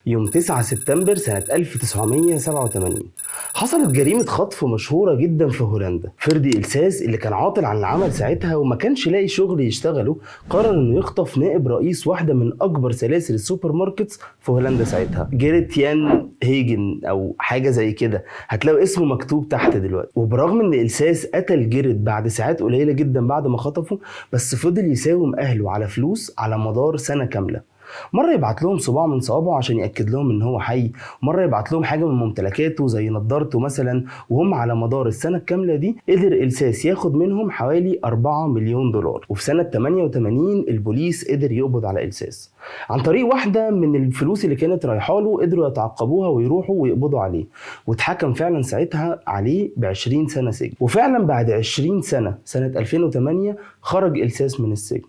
يوم 9 سبتمبر سنة 1987 حصلت جريمة خطف مشهورة جدا في هولندا. فردي إلساس اللي كان عاطل عن العمل ساعتها وما كانش لاقي شغل يشتغله قرر انه يخطف نائب رئيس واحدة من اكبر سلاسل السوبر ماركتس في هولندا ساعتها، جيريت يان هيجن او حاجة زي كده، هتلاقوا اسمه مكتوب تحت دلوقتي. وبرغم ان إلساس قتل جيريت بعد ساعات قليلة جدا بعد ما خطفه، بس فضل يساوم اهله على فلوس على مدار سنة كاملة. مرة يبعت لهم صباع من صوابعه عشان يأكد لهم ان هو حي، مرة يبعت لهم حاجة من ممتلكاته زي نظارته مثلا، وهم على مدار السنة الكاملة دي قدر إلساس ياخد منهم حوالي 4 مليون دولار. وفي سنة 88 البوليس قدر يقبض على إلساس عن طريق واحدة من الفلوس اللي كانت رايحة له، قدروا يتعقبوها ويروحوا ويقبضوا عليه، واتحكم فعلا ساعتها عليه ب20 سنة سجن. وفعلا بعد 20 سنة 2008 خرج إلساس من السجن.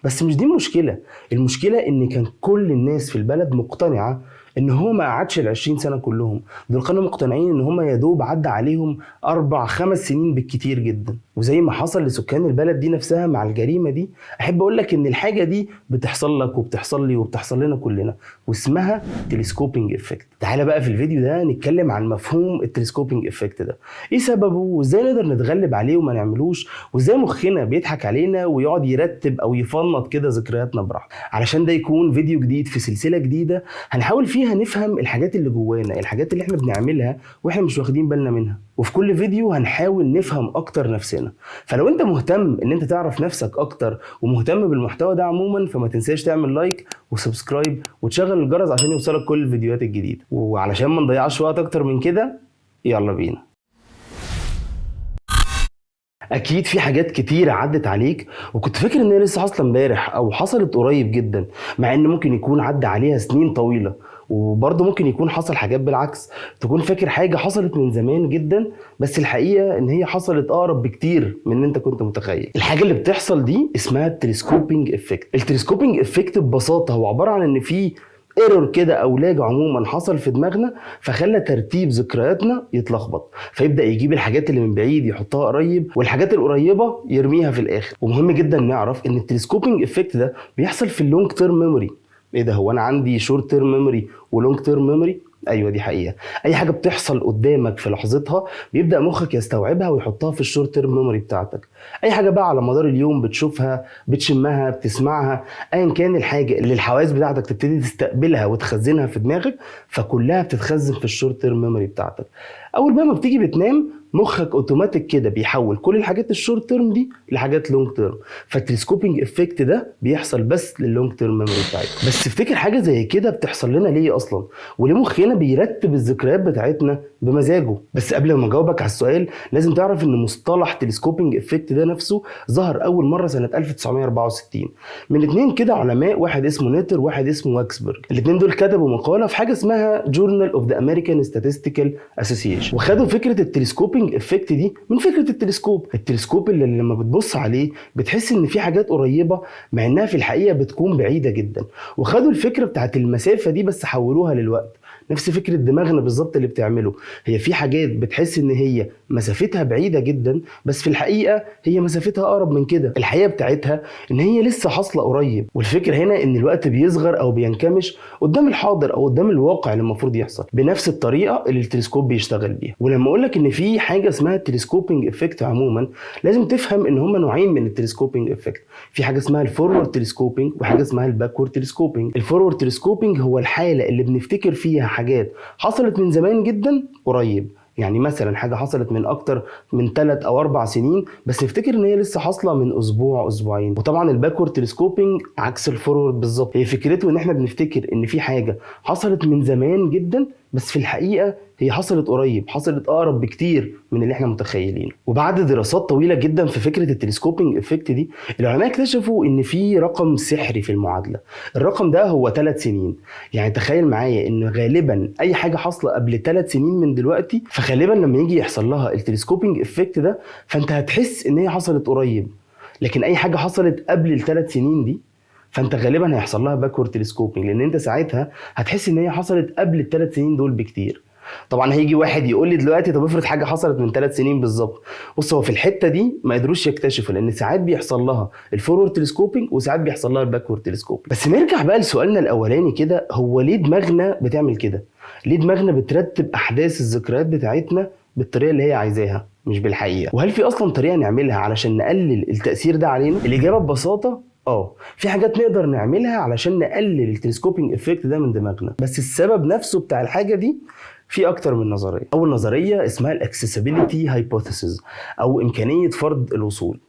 بس مش دي المشكلة، المشكلة ان كان كل الناس في البلد مقتنعة ان هو ما قعدش ال20 سنة كلهم، دول كانوا مقتنعين ان هم يدوب عدى عليهم 4-5 سنين بالكتير جدا. وزي ما حصل لسكان البلد دي نفسها مع الجريمة دي، احب اقول لك ان الحاجة دي بتحصل لك وبتحصل لي وبتحصل لنا كلنا، واسمها تلسكوبينج افكت. تعالى بقى في الفيديو ده نتكلم عن مفهوم التلسكوبينج افكت ده، ايه سببه وازاي نقدر نتغلب عليه وما نعملوش، وازاي مخنا بيضحك علينا ويقعد يرتب او يفنط كده ذكرياتنا براحته. علشان ده يكون فيديو جديد في سلسلة جديدة هنحاول فيها نفهم الحاجات اللي جوانا، الحاجات اللي احنا بنعملها واحنا مش واخدين بالنا منها، وفي كل فيديو هنحاول نفهم اكتر نفسنا. فلو انت مهتم ان انت تعرف نفسك اكتر ومهتم بالمحتوى ده عموما، فما تنساش تعمل لايك وسبسكرايب وتشغل الجرس عشان يوصلك كل الفيديوهات الجديدة. وعلشان ما نضيعش وقت اكتر من كده، يلا بينا. اكيد في حاجات كتير عدت عليك وكنت فاكر ان هي لسه حاصله امبارح او حصلت قريب جدا، مع ان ممكن يكون عدى عليها سنين طويله. وبرضه ممكن يكون حصل حاجات بالعكس، تكون فاكر حاجه حصلت من زمان جدا بس الحقيقه ان هي حصلت اقرب بكتير من ان انت كنت متخيل. الحاجه اللي بتحصل دي اسمها التلسكوبينج افكت. التلسكوبينج افكت ببساطه هو عباره عن ان في ايرور كده او لاج عموما حصل في دماغنا، فخلى ترتيب ذكرياتنا يتلخبط، فيبدا يجيب الحاجات اللي من بعيد يحطها قريب والحاجات القريبه يرميها في الاخر. ومهم جدا نعرف ان التلسكوبينج افكت ده بيحصل في اللونج تيرم ميموري. ايه ده، هو انا عندي شورت تيرم ميموري ولونج تيرم ميموري؟ ايوه دي حقيقه. اي حاجه بتحصل قدامك في لحظتها بيبدا مخك يستوعبها ويحطها في الشورت تيرم ميموري بتاعتك. اي حاجه بقى على مدار اليوم بتشوفها، بتشمها، بتسمعها، ايا كان الحاجه اللي الحواس بتاعتك تبتدي تستقبلها وتخزنها في دماغك، فكلها بتتخزن في الشورت تيرم ميموري بتاعتك. اول بقى ما بتيجي بتنام مخك اوتوماتيك كده بيحول كل الحاجات الشورت تيرم دي لحاجات لونج تيرم، فالتلسكوبينج افكت ده بيحصل بس لللونج تيرم ميموري بتاعتك. بس افتكر حاجه زي كده بتحصل لنا ليه اصلا، وليه مخنا بيرتب الذكريات بتاعتنا بمزاجه؟ بس قبل ما اجاوبك على السؤال لازم تعرف ان مصطلح تلسكوبينج افكت ده نفسه ظهر اول مره سنه 1964 من اتنين كده علماء، واحد اسمه نيتر وواحد اسمه واكسبرج. الاتنين دول كتبوا مقاله في حاجه اسمها جورنال اوف ذا امريكان ستاتستيكال اسوسيشن، وخدوا فكره التلسكوبينج افكت دي من فكره التلسكوب اللي لما بتبص عليه بتحس ان في حاجات قريبه مع انها في الحقيقه بتكون بعيده جدا. وخدوا الفكره بتاعت المسافه دي بس حولوها للوقت، نفس فكره دماغنا بالظبط اللي بتعمله. هي في حاجات بتحس ان هي مسافتها بعيده جدا بس في الحقيقه هي مسافتها اقرب من كده، الحقيقه بتاعتها ان هي لسه حاصله قريب. والفكره هنا ان الوقت بيصغر او بينكمش قدام الحاضر او قدام الواقع اللي المفروض يحصل بنفس الطريقه اللي التلسكوب بيشتغل بيها. ولما اقول لك ان في حاجه اسمها التلسكوبينج افكت عموما، لازم تفهم ان هم نوعين من التلسكوبينج افكت. في حاجه اسمها الفورورد تلسكوبينج وحاجه اسمها الباكورد تلسكوبينج. الفورورد تلسكوبينج هو الحاله اللي بنفتكر فيها حاجات حصلت من زمان جدا قريب، يعني مثلا حاجه حصلت من اكتر من 3 أو 4 سنين بس نفتكر ان هي لسه حاصله من اسبوع اسبوعين. وطبعا الباكورد تلسكوبينج عكس الفورورد بالظبط، هي فكرته ان احنا بنفتكر ان في حاجه حصلت من زمان جدا بس في الحقيقه هي حصلت قريب، حصلت اقرب بكتير من اللي احنا متخيلينه. وبعد دراسات طويله جدا في فكره التلسكوبينج افكت دي، العلماء اكتشفوا ان في رقم سحري في المعادله. الرقم ده هو 3 سنين. يعني تخيل معايا ان غالبا اي حاجه حاصله قبل 3 سنين من دلوقتي، فغالبا لما يجي يحصل لها التلسكوبينج افكت ده فانت هتحس ان هي حصلت قريب. لكن اي حاجه حصلت قبل ال3 سنين دي فانت غالبا هيحصل لها باكورد تلسكوبينج، لان انت ساعتها هتحس ان هي حصلت قبل ال3 سنين دول بكتير. طبعا هيجي واحد يقول لي دلوقتي طب افرض حاجه حصلت من 3 سنين بالظبط. بص، هو في الحته دي ما قدروش يكتشفوا، لان ساعات بيحصل لها الفورورد تلسكوبينج وساعات بيحصل لها الباكورد تلسكوبينج. بس نرجع بقى لسؤالنا الاولاني كده، هو ليه دماغنا بتعمل كده؟ ليه دماغنا بترتب احداث الذكريات بتاعتنا بالطريقه اللي هي عايزاها مش بالحقيقه؟ وهل في اصلا طريقه نعملها علشان نقلل التاثير ده علينا؟ الاجابه ببساطه في حاجات نقدر نعملها علشان نقلل التلسكوبينج افكت ده من دماغنا، بس السبب نفسه بتاع الحاجه دي في اكتر من نظريه. اول نظريه اسمها الاكسسبيليتي هايبوثيسيس، او امكانيه فرض الوصول.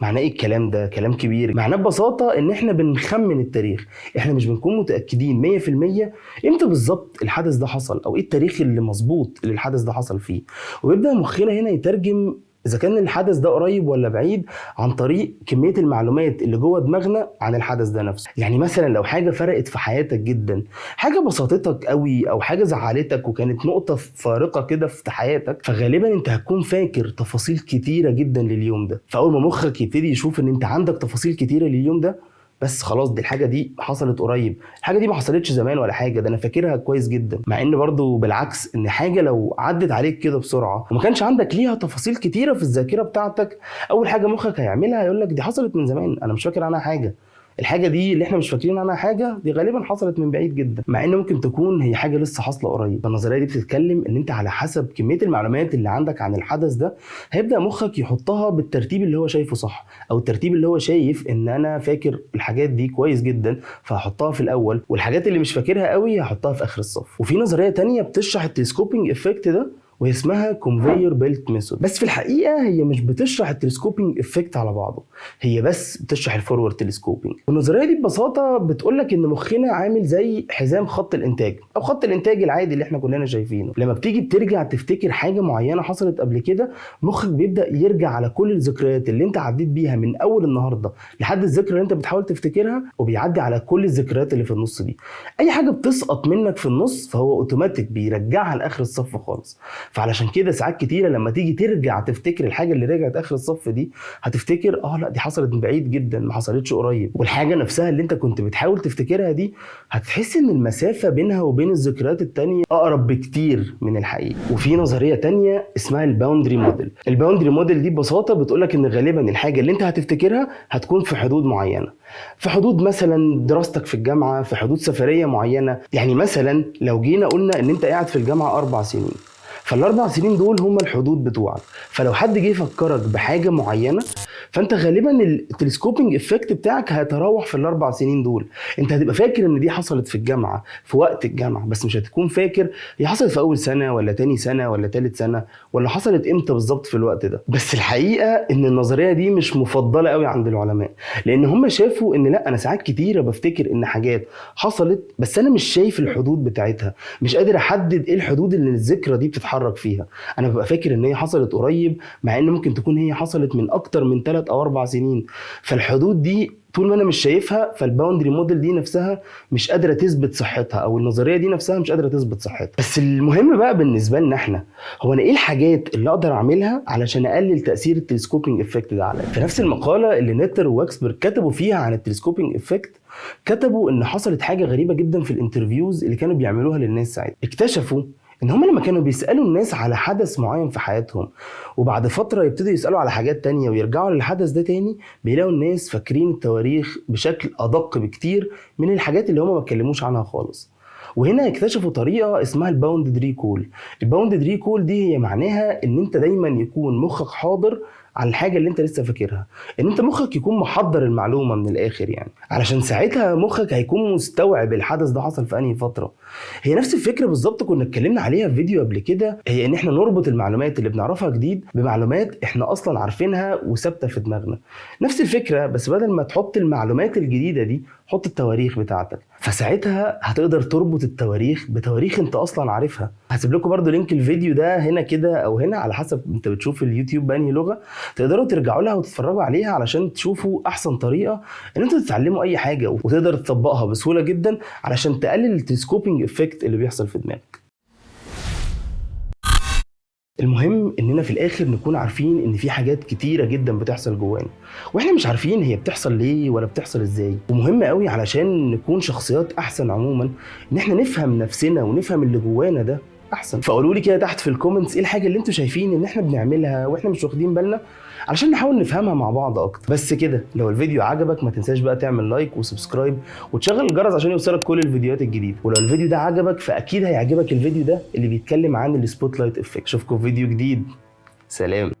معناه ايه الكلام ده؟ كلام كبير. معناه ببساطه ان احنا بنخمن التاريخ، احنا مش بنكون متاكدين 100% امتى بالظبط الحدث ده حصل، او ايه التاريخ اللي مظبوط اللي الحدث ده حصل فيه. وبيبدا مخنا هنا يترجم اذا كان الحدث ده قريب ولا بعيد عن طريق كميه المعلومات اللي جوه دماغنا عن الحدث ده نفسه. يعني مثلا لو حاجه فرقت في حياتك جدا، حاجه بسطتك قوي او حاجه زعلتك وكانت نقطه فارقه كده في حياتك، فغالبا انت هتكون فاكر تفاصيل كتيره جدا لليوم ده. فاول ما مخك يبتدي يشوف ان انت عندك تفاصيل كتيره لليوم ده، بس خلاص دي الحاجه دي حصلت قريب، الحاجه دي ما حصلتش زمان ولا حاجه، ده انا فاكرها كويس جدا. مع ان برضو بالعكس، ان حاجه لو عدت عليك كده بسرعه وما كانش عندك ليها تفاصيل كتيره في الذاكره بتاعتك، اول حاجه مخك هيعملها هيقول لك دي حصلت من زمان، انا مش فاكر عنها حاجه. الحاجه دي اللي احنا مش فاكرين عنها حاجه دي غالبا حصلت من بعيد جدا، مع ان ممكن تكون هي حاجه لسه حاصله قريب. فالنظريه دي بتتكلم ان انت على حسب كميه المعلومات اللي عندك عن الحدث ده، هيبدا مخك يحطها بالترتيب اللي هو شايفه صح، او الترتيب اللي هو شايف ان انا فاكر الحاجات دي كويس جدا فهحطها في الاول، والحاجات اللي مش فاكرها قوي هحطها في اخر الصف. وفي نظريه تانية بتشرح التلسكوبينج افكت ده، وهي اسمها كونفير بيلت ميثود. بس في الحقيقه هي مش بتشرح التلسكوبينج افكت على بعضه، هي بس بتشرح الفورورد تلسكوبينج. والنظريه دي ببساطه بتقول لك ان مخنا عامل زي حزام خط الانتاج، او خط الانتاج العادي اللي احنا كلنا شايفينه. لما بتيجي بترجع تفتكر حاجه معينه حصلت قبل كده، مخك بيبدا يرجع على كل الذكريات اللي انت عديت بيها من اول النهارده لحد الذكرى اللي انت بتحاول تفتكرها، وبيعدي على كل الذكريات اللي في النص دي. اي حاجه بتسقط منك في النص فهو اوتوماتيك بيرجعها لاخر الصف خالص. فعلشان كده ساعات كتيره لما تيجي ترجع تفتكر الحاجه اللي رجعت اخر الصف دي، هتفتكر لا دي حصلت من بعيد جدا، ما حصلتش قريب. والحاجه نفسها اللي انت كنت بتحاول تفتكرها دي، هتحس ان المسافه بينها وبين الذكريات التانية اقرب بكتير من الحقيقه. وفي نظريه تانية اسمها الباوندري موديل. الباوندري موديل دي ببساطه بتقولك ان غالبا الحاجه اللي انت هتفتكرها هتكون في حدود معينه، في حدود مثلا دراستك في الجامعه، في حدود سفريه معينه. يعني مثلا لو جينا قلنا ان انت قاعد في الجامعه 4 سنين، فالاربع سنين دول هم الحدود بتوعك. فلو حد جه يفكرك بحاجه معينه، فانت غالبا التلسكوبينج افكت بتاعك هيتراوح في الاربع سنين دول. انت هتبقى فاكر ان دي حصلت في الجامعه في وقت الجامعه، بس مش هتكون فاكر هي حصلت في اول سنه ولا تاني سنه ولا تالت سنه، ولا حصلت امتى بالظبط في الوقت ده. بس الحقيقه ان النظريه دي مش مفضله قوي عند العلماء، لان هم شافوا ان لا، انا ساعات كتيره بفتكر ان حاجات حصلت بس انا مش شايف الحدود بتاعتها، مش قادر احدد ايه الحدود اللي الذكرى دي بتتحرك فيها. انا ببقى فاكر ان هي حصلت قريب، مع ان ممكن تكون هي حصلت من اكتر من 3 أو 4 سنين. فالحدود دي طول ما انا مش شايفها، فالباوندري موديل دي نفسها مش قادره تثبت صحتها، او النظريه دي نفسها مش قادره تثبت صحتها. بس المهم بقى بالنسبه لنا احنا، هو انا ايه الحاجات اللي اقدر اعملها علشان اقلل تاثير التلسكوبينج افكت ده عليا؟ في نفس المقاله اللي نيتر واكسبرت كتبوا فيها عن التلسكوبينج افكت، كتبوا ان حصلت حاجه غريبه جدا في الانترفيوز اللي كانوا بيعملوها للناس ساعتها. اكتشفوا ان هم لما كانوا بيسالوا الناس على حدث معين في حياتهم، وبعد فتره يبتدوا يسالوا على حاجات تانية ويرجعوا للحدث ده تاني، بيلاقوا الناس فاكرين التواريخ بشكل ادق بكتير من الحاجات اللي هم ما اتكلموش عنها خالص. وهنا اكتشفوا طريقه اسمها الباوندد ريكول. الباوندد ريكول دي هي معناها ان انت دايما يكون مخك حاضر على الحاجه اللي انت لسه فاكرها، ان انت مخك يكون محضر المعلومه من الاخر، يعني علشان ساعتها مخك هيكون مستوعب الحدث ده حصل في انهي فتره. هي نفس الفكره بالظبط كنا اتكلمنا عليها في فيديو قبل كده، هي ان احنا نربط المعلومات اللي بنعرفها جديد بمعلومات احنا اصلا عارفينها وثابته في دماغنا. نفس الفكره، بس بدل ما تحط المعلومات الجديده دي حط التواريخ بتاعتك، فساعتها هتقدر تربط التواريخ بتواريخ انت اصلا عارفها. هسيب لكم برضو لينك الفيديو ده هنا كده او هنا، على حسب انت بتشوف اليوتيوب بانهي لغه، تقدروا ترجعوا لها وتتفرجوا عليها علشان تشوفوا احسن طريقه ان انتوا تتعلموا اي حاجه وتقدر تطبقها بسهوله جدا علشان تقلل التلسكوبينج افكت اللي بيحصل في دماغك. المهم اننا في الاخر نكون عارفين ان في حاجات كتيره جدا بتحصل جوانا، واحنا مش عارفين هي بتحصل ليه ولا بتحصل ازاي. ومهم قوي علشان نكون شخصيات احسن عموما، ان احنا نفهم نفسنا ونفهم اللي جوانا ده احسن. فقولوا لي كده تحت في الكومنتس ايه الحاجه اللي انتوا شايفين ان احنا بنعملها واحنا مش واخدين بالنا، علشان نحاول نفهمها مع بعض اكتر. بس كده، لو الفيديو عجبك ما تنساش بقى تعمل لايك وسبسكرايب وتشغل الجرس عشان يوصلك كل الفيديوهات الجديده. ولو الفيديو ده عجبك فاكيد هيعجبك الفيديو ده اللي بيتكلم عن السبوت لايت افكت. اشوفكم في فيديو جديد. سلام.